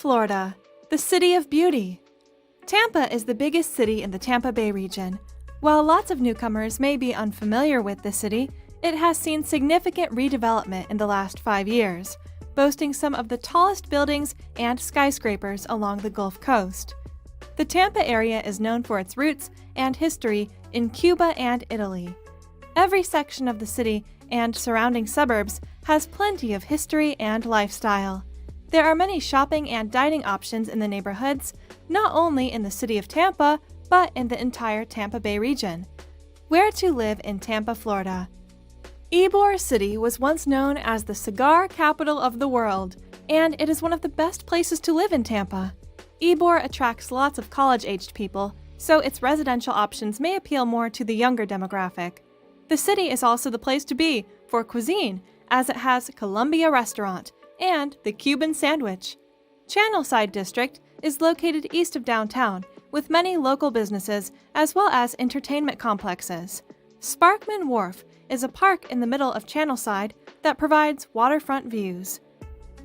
Florida, the City of Beauty. Tampa is the biggest city in the Tampa Bay region. While lots of newcomers may be unfamiliar with the city, it has seen significant redevelopment in the last 5 years, boasting some of the tallest buildings and skyscrapers along the Gulf Coast. The Tampa area is known for its roots and history in Cuba and Italy. Every section of the city and surrounding suburbs has plenty of history and lifestyle. There are many shopping and dining options in the neighborhoods, not only in the City of Tampa, but in the entire Tampa Bay region. Where to live in Tampa, Florida. Ybor City was once known as the Cigar Capital of the world, and it is one of the best places to live in Tampa. Ybor attracts lots of college-aged people, so its residential options may appeal more to the younger demographic. The city is also the place to be for cuisine, as it has Columbia Restaurant and the Cuban Sandwich. Channelside District is located east of downtown, with many local businesses as well as entertainment complexes. Sparkman Wharf is a park in the middle of Channelside that provides waterfront views.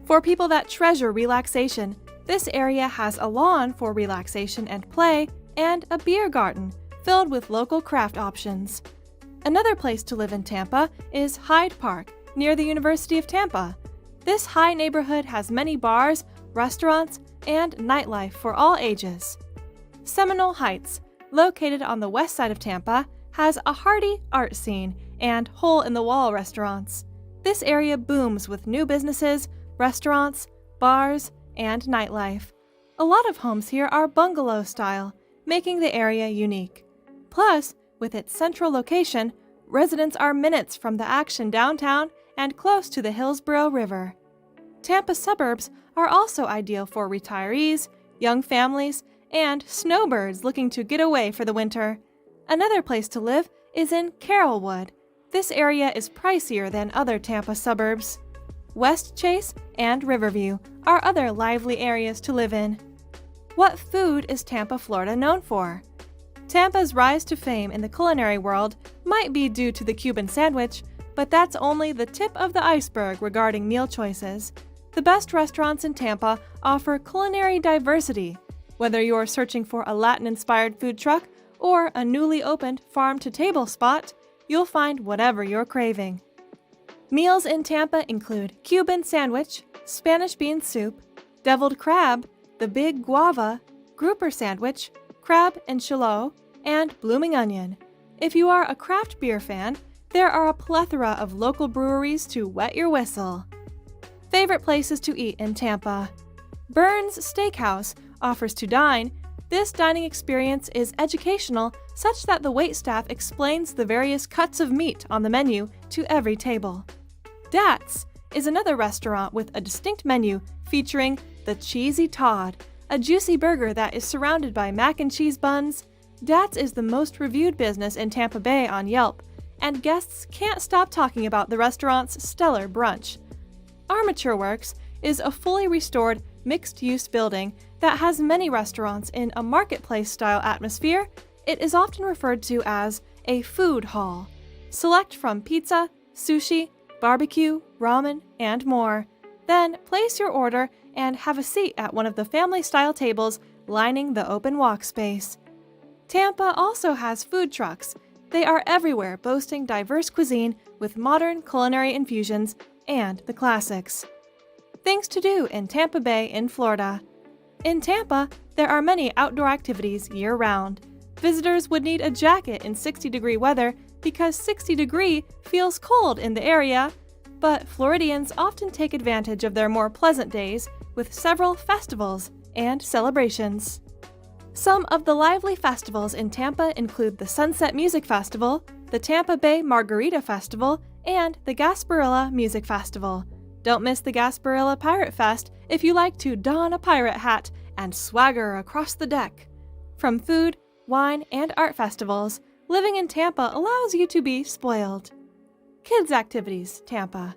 For people that treasure relaxation, this area has a lawn for relaxation and play and a beer garden filled with local craft options. Another place to live in Tampa is Hyde Park, near the University of Tampa. This high neighborhood has many bars, restaurants, and nightlife for all ages. Seminole Heights, located on the west side of Tampa, has a hearty art scene and hole-in-the-wall restaurants. This area booms with new businesses, restaurants, bars, and nightlife. A lot of homes here are bungalow style, making the area unique. Plus, with its central location, residents are minutes from the action downtown and close to the Hillsborough River. Tampa suburbs are also ideal for retirees, young families, and snowbirds looking to get away for the winter. Another place to live is in Carrollwood. This area is pricier than other Tampa suburbs. West Chase and Riverview are other lively areas to live in. What food is Tampa, Florida known for? Tampa's rise to fame in the culinary world might be due to the Cuban Sandwich, but that's only the tip of the iceberg regarding meal choices. The best restaurants in Tampa offer culinary diversity. Whether you're searching for a Latin-inspired food truck or a newly opened farm-to-table spot, you'll find whatever you're craving. Meals in Tampa include Cuban Sandwich, Spanish bean soup, deviled crab, the big guava, grouper sandwich, crab and shallot, and blooming onion. If you are a craft beer fan, there are a plethora of local breweries to wet your whistle. Favorite places to eat in Tampa. Burns Steakhouse offers to dine. This dining experience is educational, such that the waitstaff explains the various cuts of meat on the menu to every table. Dat's is another restaurant with a distinct menu featuring the Cheesy Todd, a juicy burger that is surrounded by mac and cheese buns. Dat's is the most reviewed business in Tampa Bay on Yelp, and guests can't stop talking about the restaurant's stellar brunch. Armature Works is a fully restored, mixed-use building that has many restaurants in a marketplace-style atmosphere. It is often referred to as a food hall. Select from pizza, sushi, barbecue, ramen, and more. Then place your order and have a seat at one of the family-style tables lining the open walk space. Tampa also has food trucks. They are everywhere, boasting diverse cuisine with modern culinary infusions and the classics. Things to do in Tampa Bay in Florida. In Tampa, there are many outdoor activities year-round. Visitors would need a jacket in 60-degree weather because 60-degree feels cold in the area, but Floridians often take advantage of their more pleasant days with several festivals and celebrations. Some of the lively festivals in Tampa include the Sunset Music Festival, the Tampa Bay Margarita Festival, and the Gasparilla Music Festival. Don't miss the Gasparilla Pirate Fest if you like to don a pirate hat and swagger across the deck. From food, wine, and art festivals, living in Tampa allows you to be spoiled. Kids Activities, Tampa.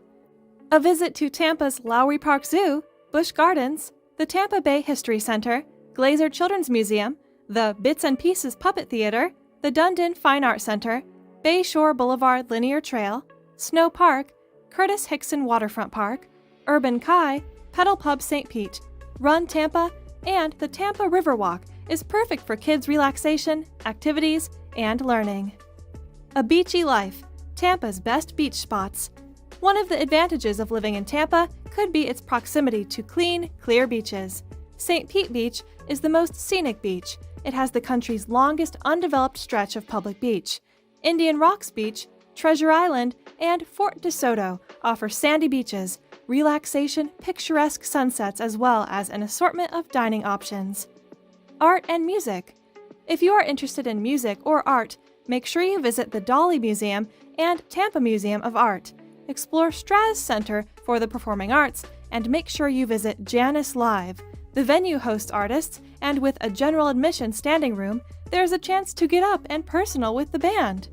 A visit to Tampa's Lowry Park Zoo, Busch Gardens, the Tampa Bay History Center, Glazer Children's Museum, the Bits and Pieces Puppet Theater, the Dundon Fine Art Center, Bayshore Boulevard Linear Trail, Snow Park, Curtis Hickson Waterfront Park, Urban Kai, Pedal Pub St. Pete, Run Tampa, and the Tampa Riverwalk is perfect for kids' relaxation, activities, and learning. A beachy life, Tampa's best beach spots. One of the advantages of living in Tampa could be its proximity to clean, clear beaches. St. Pete Beach is the most scenic beach. It has the country's longest undeveloped stretch of public beach. Indian Rocks Beach, Treasure Island, and Fort DeSoto offer sandy beaches, relaxation, picturesque sunsets, as well as an assortment of dining options. Art and music. If you are interested in music or art, make sure you visit the Dolly Museum and Tampa Museum of Art. Explore Strass Center for the Performing Arts, and make sure you visit Janice Live. The venue hosts artists, and with a general admission standing room, there's a chance to get up and personal with the band.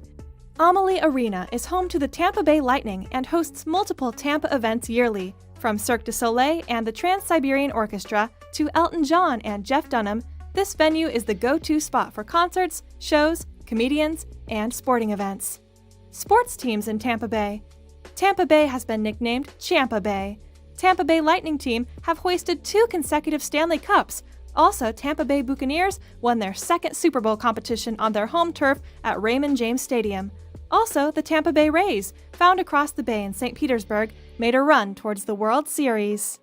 Amalie Arena is home to the Tampa Bay Lightning and hosts multiple Tampa events yearly. From Cirque du Soleil and the Trans-Siberian Orchestra to Elton John and Jeff Dunham, this venue is the go-to spot for concerts, shows, comedians, and sporting events. Sports teams in Tampa Bay. Tampa Bay has been nicknamed Champa Bay. Tampa Bay Lightning team have hoisted 2 consecutive Stanley Cups. Also, Tampa Bay Buccaneers won their second Super Bowl competition on their home turf at Raymond James Stadium. Also, the Tampa Bay Rays, found across the bay in St. Petersburg, made a run towards the World Series.